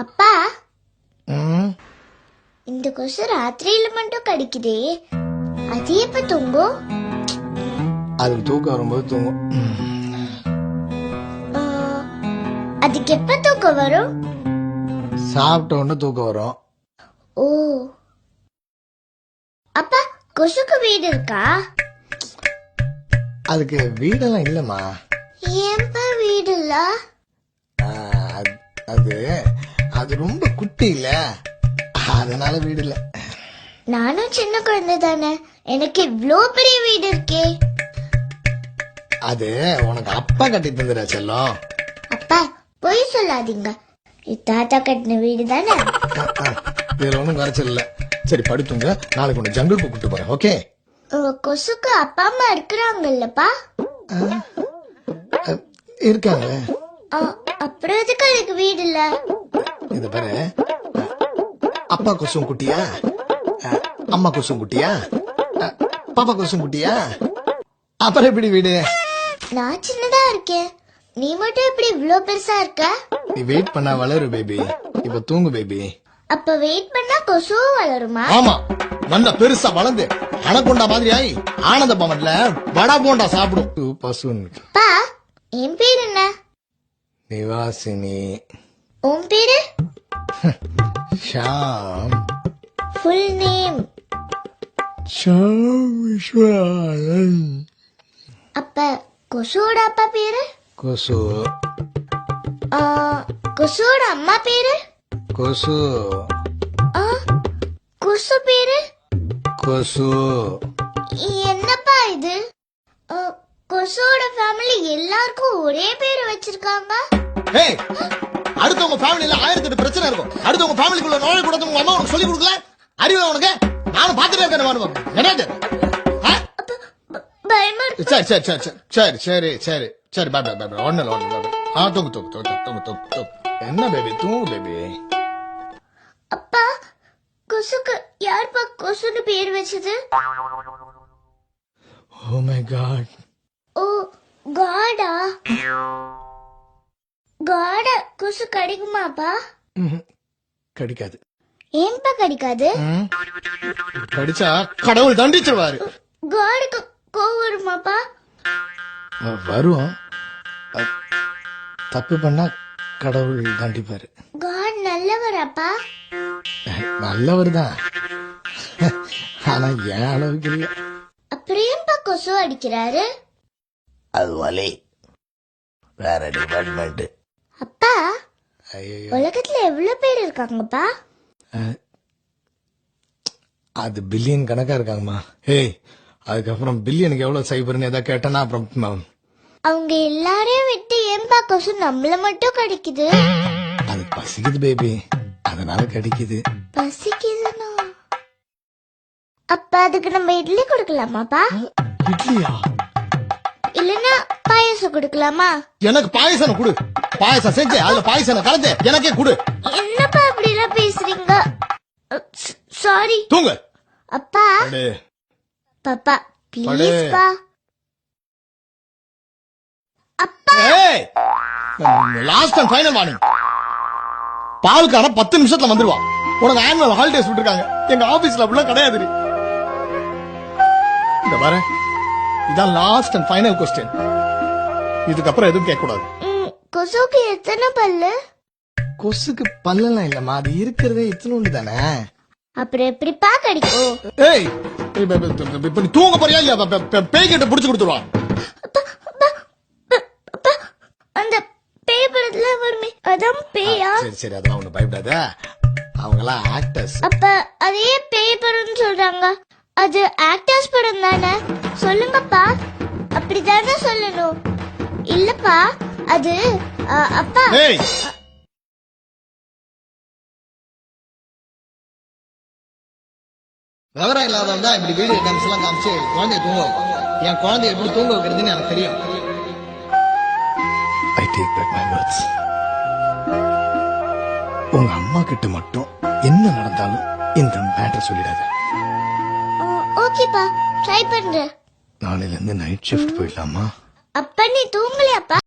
அப்பா, இந்த கொசு ராத்திரியில மட்டும் கடிக்குதே, அது எப்ப தூங்கும்? அதுக்கு தூக்கம் வரும்போது தூங்கும். அதுக்கு எப்ப தூக்கம் வரும்? சாப்பிட்ட உடனே தூக்கம் வரும். ஓ, அப்பா கொசுக்கு வீடு இருக்கா? அதுக்கு வீடெல்லாம் இல்லம்மா. ஏன்பா வீடு இல்ல? அது அது ரொம்ப குட்டி இல்ல, அதனால வீடு இல்ல. நானும் சின்ன குழந்தை தானே, எனக்கு இவ்ளோ பெரிய வீடு இருக்கே. அது உனக்கு அப்பா கட்டி தந்துடா செல்லம். அப்பா பொய் சொல்லாதீங்க, இது தாத்தா கட்டின வீடு தானே. இதுல ஒண்ணும் குறைச்சல் இல்ல. சரி படுத்துங்க, நாளைக்கு உன்னை ஜங்குக்கு கூப்பிட்டு போறேன். ஓகே? உங்க கொசுக்கு அப்பா அம்மா இருக்கிறாங்கல்லப்பா? இருக்காங்க. அப்புறம் எதுக்கு அதுக்கு வீடு இல்ல? இத பாரு, அப்பா கொசும் குட்டியா, அம்மா கொசும் குட்டியா, பாப்பா கொசும் குட்டியா, அப்புறம் எப்படி வீடு? நான் சின்னதா இருக்கேன், நீ மட்டும் எப்படி இவ்ளோ பெருசா இருக்க? நீ வெயிட் பண்ணா வளரு பேபி. இப்ப தூங்கு பேபி. அப்ப வெயிட் பண்ணா கொசுவும் வளருமா? ஆமா, நல்ல பெருசா வளர்ந்து அனகொண்டா மாதிரி ஆயி ஆனந்த பவன்ல வடா போண்டா சாப்பிடும் பசுன்னு. பா, என் பேர் என்ன? நிவாசினி. உன் பேரு? ஷாம். Full name? ஷாம் விஸ்வநாதன். அப்ப கொசுவோட அப்பா பேரு? கொசு. கொசுவோட அம்மா பேரு? கொசு. கொசு பேரு? கொசு. என்னப்பா இது? கொசுவோட ஃபேமிலி எல்லாருக்கும் ஒரே பேரு வச்சிருக்காங்க. ஏய், அடுத்தவங்க ஃபேமிலில 1008 பிரச்சனை இருக்கும். அடுத்தவங்க ஃபேமிலிக்குள்ள நோய் கூடாது உங்க அம்மா உனக்கு சொல்லி கொடுக்கல? அறிவு உனக்கு? நானும் பாத்துட்டே இருக்கேன். என்னது? பயமா இருக்கு. சரி சரி சரி சரி சரி சரி சரி பாய் பாய் பாய். ஒண்ணு இல்ல, ஒண்ணு இல்ல. தூங்கு தூங்கு தூங்கு தூங்கு தூங்கு தூங்கு. என்ன பேபி, தூங்கு பேபி. அப்பா, கொசுக்கு யாருப்பா கொசுன்னு பேர் வச்சது? Oh my God. ஓ காடா? காட கொசு கடிக்குமாப்பா? கடிக்காது. ஏன்பா கடிக்காது? கடிச்சா கடவுள் தண்டிச்சிருவாரு. காடுக்கு கோவம் வருமாப்பா? வரும். தப்பு பண்ணா கடவுள் தண்டிப்பாரு. காட் நல்லவராப்பா? நல்லவர் தான், ஆனா என் அளவுக்கு இல்ல. அப்புறம் ஏன்பா கொசு அடிக்கிறாரு? அது வலி, வேற டிபார்ட்மெண்ட். அப்பா, உலகத்துல எவ்வளவு பேர் இருக்காங்கப்பா? அது பில்லியன் கணக்கா இருக்காங்கம்மா. ஏய், அதுக்கப்புறம் பில்லியனுக்கு எவ்வளவு சைபர்னு ஏதாவது கேட்டனா அப்புறம் அவங்க எல்லாரையும் விட்டு ஏன்பா கொசு நம்மள மட்டும் கடிக்குது? அது பசிக்குது பேபி, அதனால கடிக்குது. பசிக்குதுன்னா அப்ப அதுக்கு நம்ம இட்லி கொடுக்கலாமாப்பா? இட்லியா? இல்லன்னா பாயசம் கொடுக்கலாமா? எனக்கு பாயசம் கொடு. பாயசம் செஞ்சு அதுல பாயசம் கலந்து எனக்கே கொடு. என்னப்பா அப்படி எல்லாம் பேசுறீங்க? சாரி. தூங்கு. அப்பா, பாப்பா ப்ளீஸ் பா. அப்பா, ஏய், லாஸ்ட் அண்ட் ஃபைனல் வார்னிங். பாலுக்கான 10 நிமிஷத்துல வந்துருவா. உனக்கு ஆனுவல் ஹாலிடேஸ் விட்டுருக்காங்க. எங்க ஆபீஸ்ல அப்படிலாம் கிடையாது. இந்த பாரு, இதான் லாஸ்ட் அண்ட் ஃபைனல் क्वेश्चन. இதுக்கப்புறம் எதுவும் கேட்க கூடாது. கொசுக்கு எத்தனை பல்லு? கொசுக்கு பல்லெல்லாம் இல்லம்மா, அது இருக்கிறதே இத்தனோண்டு தானே. அப்புறம் எப்படிப்பா கடிக்கும்? ஏய், இப்ப நீ தூங்க போறியா இல்ல பேய்கிட்ட புடிச்சு கொடுத்துருவா? அந்த பேய் படத்துல வருமே, அதான் பேயா? சரி சரி, அதெல்லாம் ஒண்ணு பயப்படாத. அவங்கெல்லாம் ஆக்டர்ஸ். அப்ப அதே பேய் படம்னு சொல்றாங்க, அது ஆக்டர்ஸ் படம் தானே? சொல்லுங்கப்பா, அப்படிதானே சொல்லணும். இல்லப்பா, அது அப்பா. ஏய், விவரம் இல்லாதவன் தான் இப்படி வீடியோ கேம்ஸ் எல்லாம் காமிச்சு குழந்தைய தூங்க வைப்பான். என் குழந்தைய எப்படி தூங்க வைக்கிறதுன்னு எனக்கு தெரியும். I take back my words. உங்க அம்மா கிட்ட மட்டும் என்ன நடந்தாலும் இந்த மேட்டர் சொல்லிடாத. ஓகேப்பா, ட்ரை பண்றேன். நாளையில இருந்து நைட் ஷிஃப்ட் போயிடலாமா? அப்ப நீ தூங்கலையாப்பா?